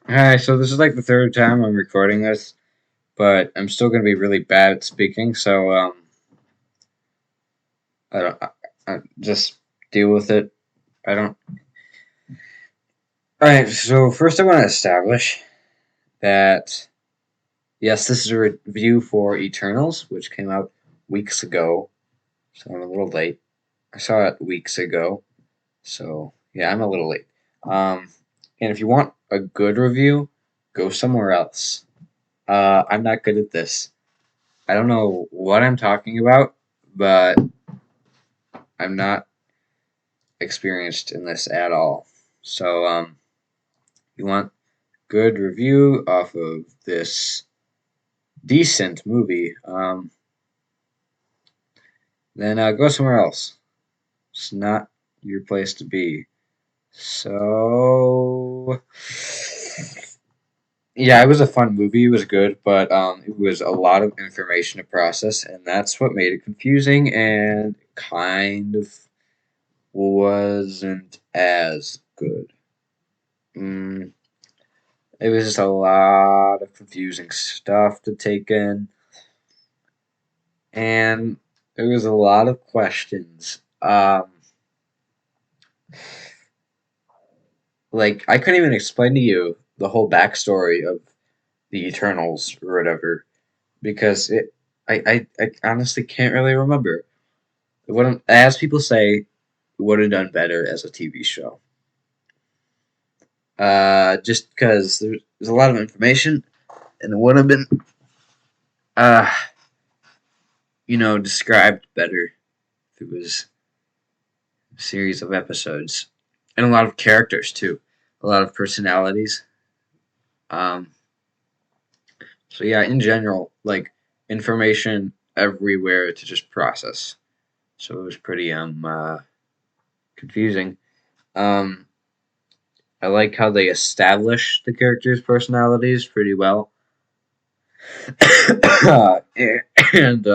Hi, so this is like the third time I'm recording this, but I'm still gonna be really bad at speaking, so I don't I just deal with it. I don't. All right, so first I want to establish that yes, this is a review for Eternals, which came out weeks ago, so I'm a little late. I saw it weeks ago, so yeah, I'm a little late. Um, and if you want a good review, go somewhere else. I'm not good at this. I don't know what I'm talking about, but I'm not experienced in this at all. So, you want good review off of this decent movie, then go somewhere else. It's not your place to be. So, yeah, it was a fun movie. It was good, but it was a lot of information to process, and that's what made it confusing and kind of wasn't as good. Mm, it was just a lot of confusing stuff to take in, and there was a lot of questions. Like I couldn't even explain to you the whole backstory of the Eternals or whatever because I honestly can't really remember. It wouldn't, as people say, it would have done better as a TV show. Just because there's a lot of information, and it would have been, uh, described better if it was a series of episodes, and a lot of characters too, a lot of personalities. Um, so yeah, in general, like information everywhere to just process. So it was pretty confusing. Um, I like how they establish the characters' personalities pretty well, and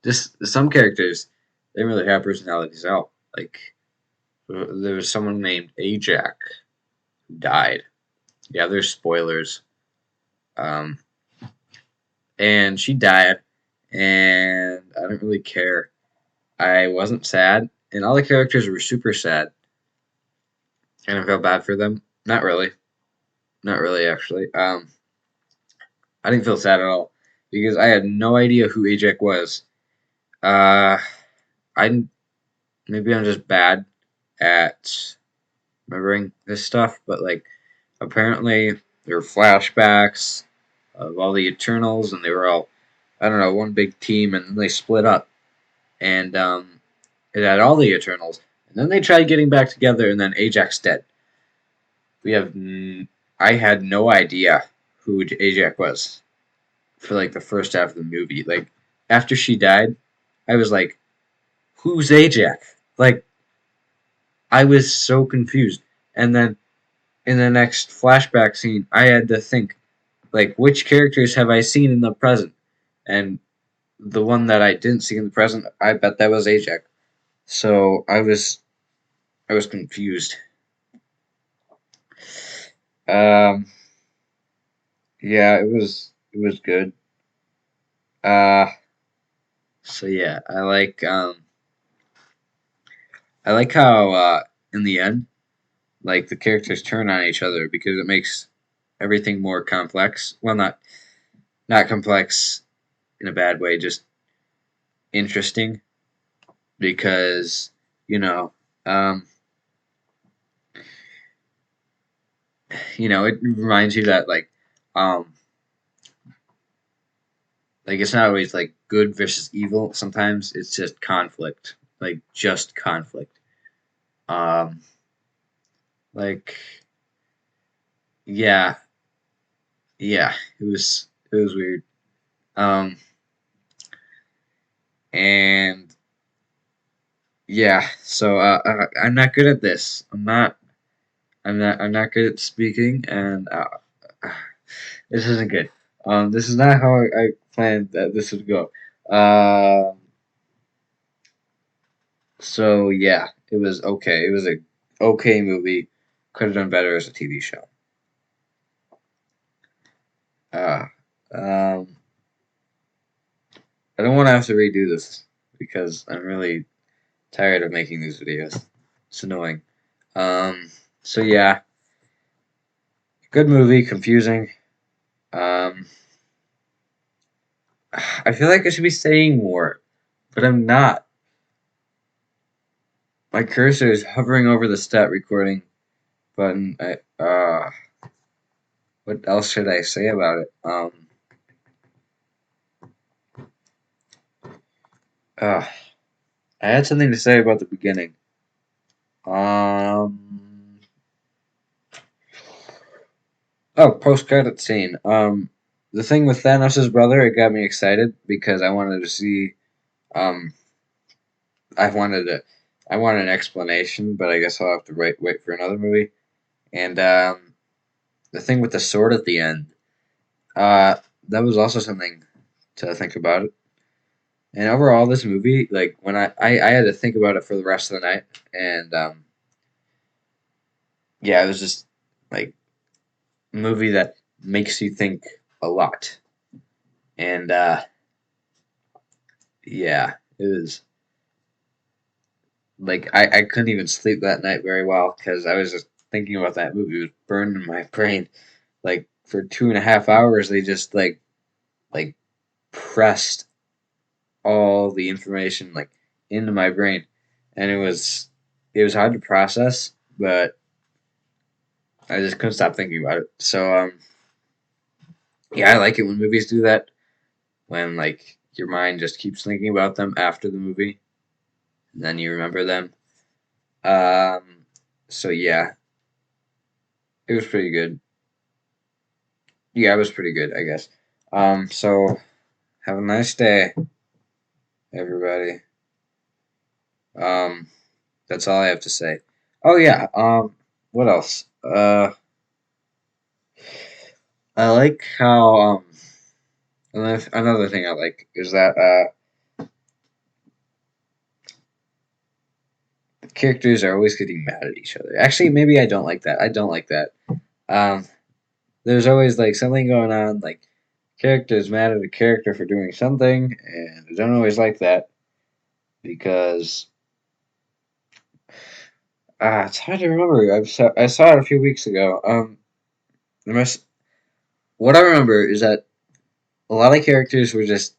just some characters they didn't really have personalities at all. Like there was someone named Ajak who died. Yeah, there's spoilers. Um, and she died, and I didn't really care. I wasn't sad, and all the characters were super sad, and I felt bad for them. Not really actually. I didn't feel sad at all because I had no idea who Ajak was. Uh, I maybe I'm just bad at remembering this stuff, but like apparently there were flashbacks of all the Eternals, and they were all I don't know one big team, and then they split up, and it had all the Eternals, and then they tried getting back together, and then Ajax dead. We have I had no idea who Ajax was for like the first half of the movie. Like after she died, I was like, "Who's Ajax?" Like I was so confused, and then in the next flashback scene, I had to think like, which characters have I seen in the present? And the one that I didn't see in the present, I bet that was Ajax. So I was confused. Um, yeah, it was good. Uh, so yeah, I like how in the end, like the characters turn on each other because it makes everything more complex. Well, not complex in a bad way, just interesting because you know, um, it reminds you that um, like it's not always like good versus evil. Sometimes it's just conflict, like just conflict. Um, like yeah, yeah, it was weird. Um, and yeah, so I'm not good at this. I'm not good at speaking, and this isn't good. This is not how I planned that this would go. Um, so yeah, it was okay. It was a okay movie. Could have done better as a TV show. Uh, um, I don't want to have to redo this because I'm really tired of making these videos. It's annoying. Um, so yeah, good movie, confusing. Um, I feel like I should be saying more, but I'm not. My cursor is hovering over the start recording button. What else should I say about it? Uh, I had something to say about the beginning. Um, post credit scene. The thing with Thanos' brother, it got me excited because I wanted to see. Um, I wanted to. I want an explanation, but I guess I'll have to wait for another movie. And the thing with the sword at the end. That was also something to think about. And overall, this movie, like when I had to think about it for the rest of the night, and yeah, it was just like a movie that makes you think a lot. And yeah, it was like I couldn't even sleep that night very well because I was just thinking about that movie. It was burned in my brain. Like for 2.5 hours, they just like pressed all the information like into my brain, and it was hard to process, but I just couldn't stop thinking about it. So yeah, I like it when movies do that. When like your mind just keeps thinking about them after the movie, and then you remember them. Um, so yeah, it was pretty good. Yeah, it was pretty good, I guess. So have a nice day, everybody. Um, that's all I have to say. Oh yeah. What else? I like how another thing I like is that the characters are always getting mad at each other. Actually, maybe I don't like that. I don't like that. Um, there's always like something going on, like characters mad at a character for doing something, and I don't always like that because it's hard to remember. I saw it a few weeks ago. The most what I remember is that a lot of characters were just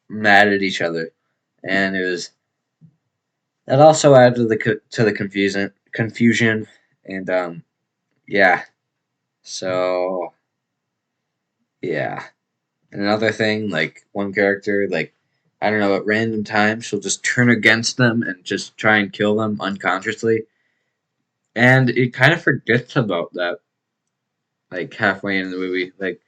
mad at each other, and it was that also added to the confusion, and yeah. So yeah, another thing, like one character, like I don't know, at random times she'll just turn against them and just try and kill them unconsciously, and it kind of forgets about that like halfway in the movie, like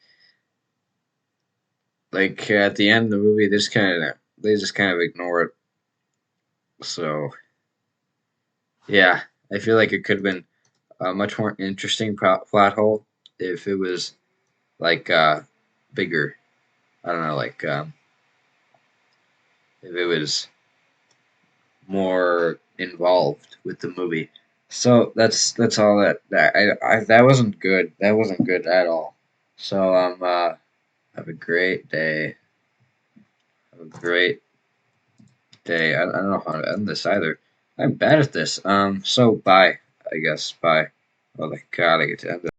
at the end of the movie, they just kind of ignore it. So yeah, I feel like it could have been a much more interesting plot hole if it was like bigger. I don't know, like if it was more involved with the movie. So that's all that wasn't good. That wasn't good at all. So have a great day. Have a great day. I don't know how to end this either. I'm bad at this. So bye. I guess bye. Oh my god, I get to end it.